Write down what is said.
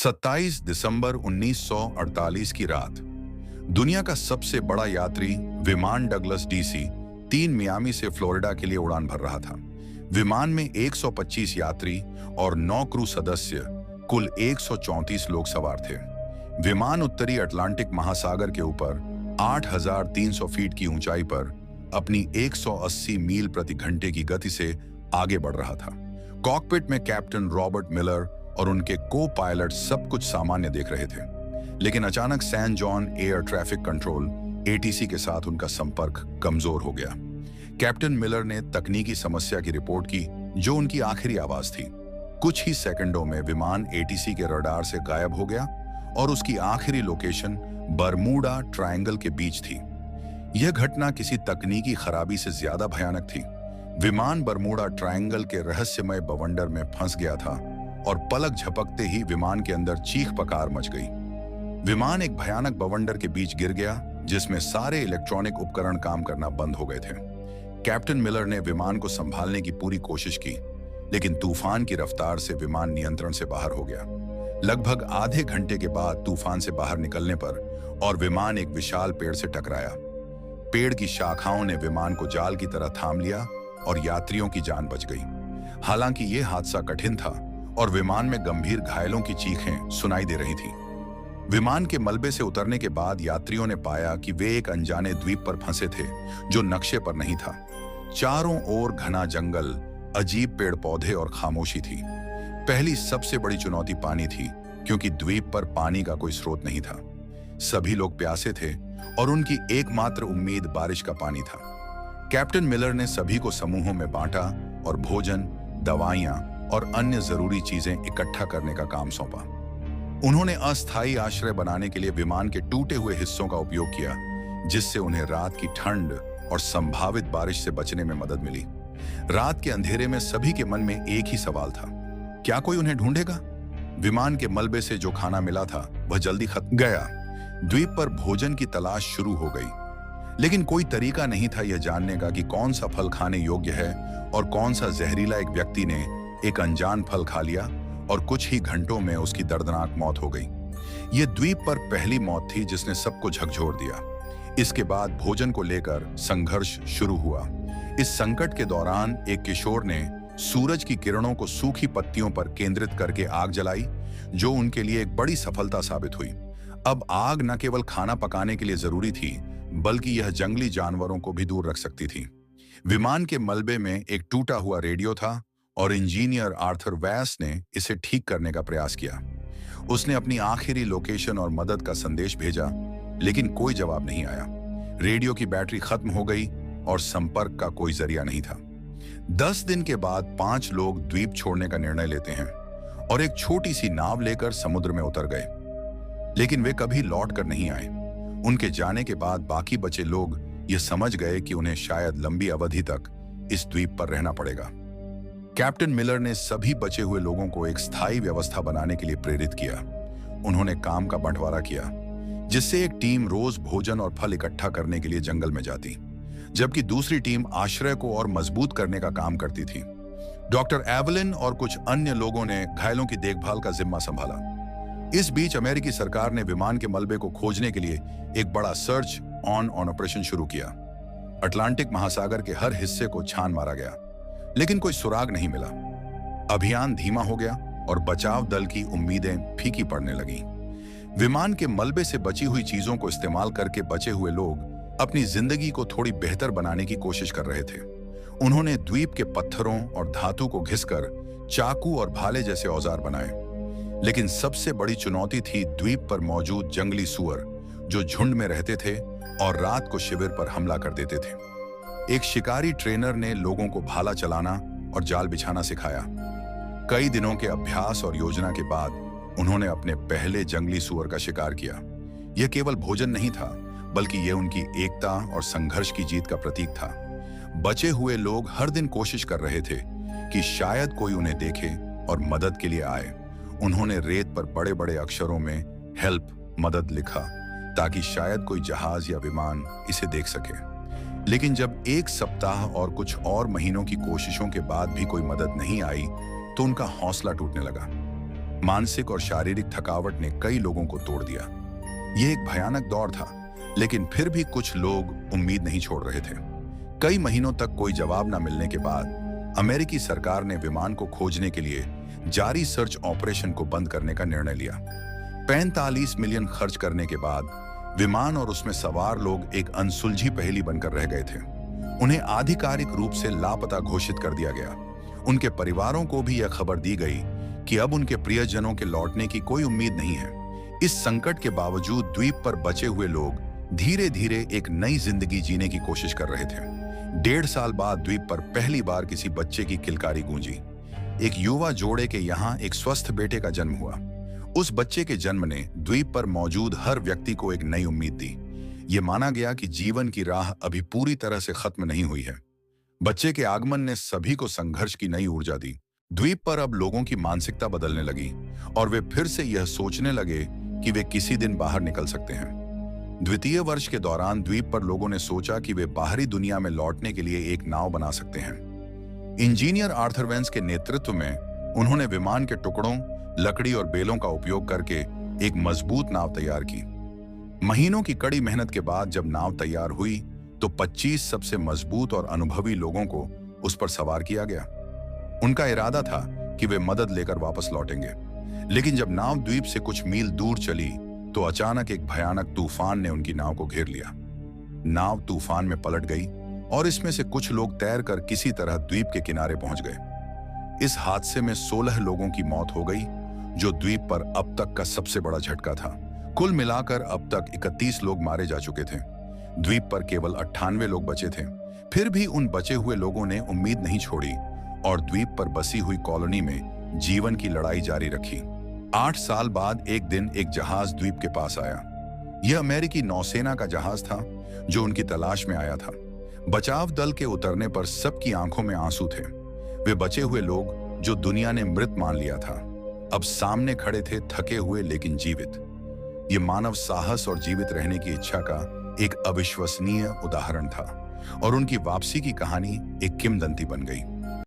27 दिसंबर 1948 की रात दुनिया का सबसे बड़ा यात्री विमान डगलस डीसी 3 मियामी से फ्लोरिडा के लिए उड़ान भर रहा था। विमान में 125 यात्री और 9 क्रू सदस्य, कुल 134 लोग सवार थे। विमान उत्तरी अटलांटिक महासागर के ऊपर 8,300 फीट की ऊंचाई पर अपनी 180 मील प्रति घंटे की गति से आगे बढ़ रहा था। कॉकपिट में कैप्टन रॉबर्ट मिलर और उनके को पायलट सब कुछ सामान्य देख रहे थे, लेकिन अचानक San Juan air traffic control ATC के साथ उनका संपर्क कमजोर हो गया। कैप्टन मिलर ने तकनीकी समस्या की रिपोर्ट की, जो उनकी आखिरी आवाज थी। कुछ ही सेकंडों में विमान एटीसी के रडार से गायब हो गया और उसकी आखिरी लोकेशन बरमूडा ट्रायंगल के बीच थी। यह घटना किसी तकनीकी खराबी से ज्यादा भयानक थी। विमान बरमूडा ट्रायंगल के रहस्यमय बवंडर में फंस गया था और पलक झपकते ही विमान के अंदर चीख पकार मच गई। विमान एक भयानक बवंडर के बीच गिर गया, जिसमें सारे इलेक्ट्रॉनिक उपकरण काम करना बंद हो गए थे। कैप्टन मिलर ने विमान को संभालने की पूरी कोशिश की, लेकिन तूफान की रफ्तार से विमान नियंत्रण से बाहर हो गया। लगभग आधे घंटे के बाद तूफान से बाहर निकलने पर और विमान एक विशाल पेड़ से टकराया। पेड़ की शाखाओं ने विमान को जाल की तरह थाम लिया और यात्रियों की जान बच गई। हालांकि यह हादसा कठिन था और विमान में गंभीर घायलों की चीखें सुनाई दे रही थीं। विमान के मलबे से उतरने के बाद यात्रियों ने पाया कि वे एक अनजाने द्वीप पर फंसे थे, जो नक्शे पर नहीं था। चारों ओर घना जंगल, अजीब पेड़ पौधे और खामोशी थी। पहली सबसे बड़ी चुनौती पानी थी, क्योंकि द्वीप पर पानी का कोई स्रोत नहीं था। सभी लोग प्यासे थे और उनकी एकमात्र उम्मीद बारिश का पानी था। कैप्टन मिलर ने सभी को समूहों में बांटा और भोजन, दवाइयां और अन्य जरूरी चीजें इकट्ठा करने का काम सौंपा। उन्होंने अस्थायी आश्रय बनाने के लिए विमान के टूटे हुए हिस्सों का उपयोग किया, जिससे उन्हें रात की ठंड और संभावित बारिश से बचने में मदद मिली। रात के अंधेरे में सभी के मन में एक ही सवाल था, क्या कोई उन्हें ढूंढेगा? विमान के मलबे से जो खाना मिला था वह जल्दी खत्म गया। द्वीप पर भोजन की तलाश शुरू हो गई, लेकिन कोई तरीका नहीं था यह जानने का कि कौन सा फल खाने योग्य है और कौन सा जहरीला। एक व्यक्ति ने एक अनजान फल खा लिया और कुछ ही घंटों में उसकी दर्दनाक मौत हो गई। यह द्वीप पर पहली मौत थी जिसने सबको झकझोर दिया। इसके बाद भोजन को लेकर संघर्ष शुरू हुआ। इस संकट के दौरान एक किशोर ने सूरज की किरणों को सूखी पत्तियों पर केंद्रित करके आग जलाई, जो उनके लिए एक बड़ी सफलता साबित हुई। अब आग न केवल खाना पकाने के लिए जरूरी थी, बल्कि यह जंगली जानवरों को भी दूर रख सकती थी। विमान के मलबे में एक टूटा हुआ रेडियो था और इंजीनियर आर्थर वैस ने इसे ठीक करने का प्रयास किया। उसने अपनी आखिरी लोकेशन और मदद का संदेश भेजा, लेकिन कोई जवाब नहीं आया। रेडियो की बैटरी खत्म हो गई और संपर्क का कोई जरिया नहीं था। 10 दिन के बाद 5 लोग द्वीप छोड़ने का निर्णय लेते हैं और एक छोटी सी नाव लेकर समुद्र में उतर गए, लेकिन वे कभी लौट कर नहीं आए। उनके जाने के बाद बाकी बचे लोग ये समझ गए कि उन्हें शायद लंबी अवधि तक इस द्वीप पर रहना पड़ेगा। कैप्टन मिलर ने सभी बचे हुए लोगों को एक स्थायी व्यवस्था बनाने के लिए प्रेरित किया। उन्होंने काम का बंटवारा किया, जिससे एक टीम रोज भोजन और फल इकट्ठा करने के लिए जंगल में जाती, जबकि दूसरी टीम आश्रय को और मजबूत करने का काम करती थी। डॉक्टर एवलिन और कुछ अन्य लोगों ने घायलों की देखभाल का जिम्मा संभाला। इस बीच अमेरिकी सरकार ने विमान के मलबे को खोजने के लिए एक बड़ा सर्च ऑन ऑपरेशन शुरू किया। अटलांटिक महासागर के हर हिस्से को छान मारा गया, लेकिन कोई सुराग नहीं मिला। अभियान धीमा हो गया और बचाव दल की उम्मीदें फीकी पड़ने लगीं। विमान के मलबे से बची हुई चीजों को इस्तेमाल करके बचे हुए लोग अपनी जिंदगी को थोड़ी बेहतर बनाने की कोशिश कर रहे थे। उन्होंने द्वीप के पत्थरों और धातु को घिसकर चाकू और भाले जैसे औजार बनाए, लेकिन सबसे बड़ी चुनौती थी द्वीप पर मौजूद जंगली सुअर, जो झुंड में रहते थे और रात को शिविर पर हमला कर देते थे। एक शिकारी ट्रेनर ने लोगों को भाला चलाना और जाल बिछाना सिखाया। कई दिनों के अभ्यास और योजना के बाद उन्होंने अपने पहले जंगली सुअर का शिकार किया। यह केवल भोजन नहीं था, बल्कि यह उनकी एकता और संघर्ष की जीत का प्रतीक था। बचे हुए लोग हर दिन कोशिश कर रहे थे कि शायद कोई उन्हें देखे और मदद के लिए आए। उन्होंने रेत पर बड़े बड़े अक्षरों में हेल्प, मदद लिखा, ताकि शायद कोई जहाज या विमान इसे देख सके। लेकिन जब एक सप्ताह और कुछ और महीनों की कोशिशों के बाद भी कोई मदद नहीं आई, तो उनका हौसला टूटने लगा। मानसिक और शारीरिक थकावट ने कई लोगों को तोड़ दिया। यह एक भयानक दौर था, लेकिन फिर भी कुछ लोग उम्मीद नहीं छोड़ रहे थे। कई महीनों तक कोई जवाब न मिलने के बाद अमेरिकी सरकार ने विमान को खोजने के लिए जारी सर्च ऑपरेशन को बंद करने का निर्णय लिया। 45 मिलियन खर्च करने के बाद विमान और उसमें सवार लोग एक अनसुलझी पहेली बनकर रह गए थे। उन्हें आधिकारिक रूप से लापता घोषित कर दिया गया। उनके परिवारों को भी यह खबर दी गई कि अब उनके प्रियजनों के लौटने की कोई उम्मीद नहीं है। इस संकट के बावजूद द्वीप पर बचे हुए लोग धीरे धीरे एक नई जिंदगी जीने की कोशिश कर रहे थे। 1.5 साल बाद द्वीप पर पहली बार किसी बच्चे की किलकारी गूंजी। एक युवा जोड़े के यहाँ एक स्वस्थ बेटे का जन्म हुआ। उस बच्चे के जन्म ने द्वीप पर मौजूद हर व्यक्ति को एक नई उम्मीद दी। ये माना गया कि जीवन की राह अभी पूरी तरह से खत्म नहीं हुई है। बच्चे के आगमन ने सभी को संघर्ष की नई ऊर्जा दी। द्वीप पर अब लोगों की मानसिकता बदलने लगी और वे फिर से यह सोचने लगे कि वे किसी दिन बाहर निकल सकते हैं। द्वितीय वर्ष के दौरान द्वीप पर लोगों ने सोचा कि वे बाहरी दुनिया में लौटने के लिए एक नाव बना सकते हैं। इंजीनियर आर्थर वेंस के नेतृत्व में उन्होंने विमान के टुकड़ों, लकड़ी और बेलों का उपयोग करके एक मजबूत नाव तैयार की। महीनों की कड़ी मेहनत के बाद जब नाव तैयार हुई तो 25 सबसे मजबूत और अनुभवी लोगों को उस पर सवार किया गया। उनका इरादा था कि वे मदद लेकर वापस लौटेंगे। लेकिन जब नाव द्वीप से कुछ मील दूर चली तो अचानक एक भयानक तूफान ने उनकी नाव को घेर लिया। नाव तूफान में पलट गई और इसमें से कुछ लोग तैरकर किसी तरह द्वीप के किनारे पहुंच गए। इस हादसे में 16 लोगों की मौत हो गई, जो द्वीप पर अब तक का सबसे बड़ा झटका था। कुल मिलाकर अब तक 31 लोग मारे जा चुके थे। द्वीप पर केवल 98 लोग बचे थे। फिर भी उन बचे हुए लोगों ने उम्मीद नहीं छोड़ी और द्वीप पर बसी हुई कॉलोनी में जीवन की लड़ाई जारी रखी। 8 साल बाद एक दिन एक जहाज द्वीप के पास आया। यह अमेरिकी नौसेना का जहाज था जो उनकी तलाश में आया था। बचाव दल के उतरने पर सबकी आंखों में आंसू थे। वे बचे हुए लोग जो दुनिया ने मृत मान लिया था, अब सामने खड़े थे, थके हुए लेकिन जीवित। ये मानव साहस और जीवित रहने की इच्छा का एक अविश्वसनीय उदाहरण था और उनकी वापसी की कहानी एक किंवदंती बन गई।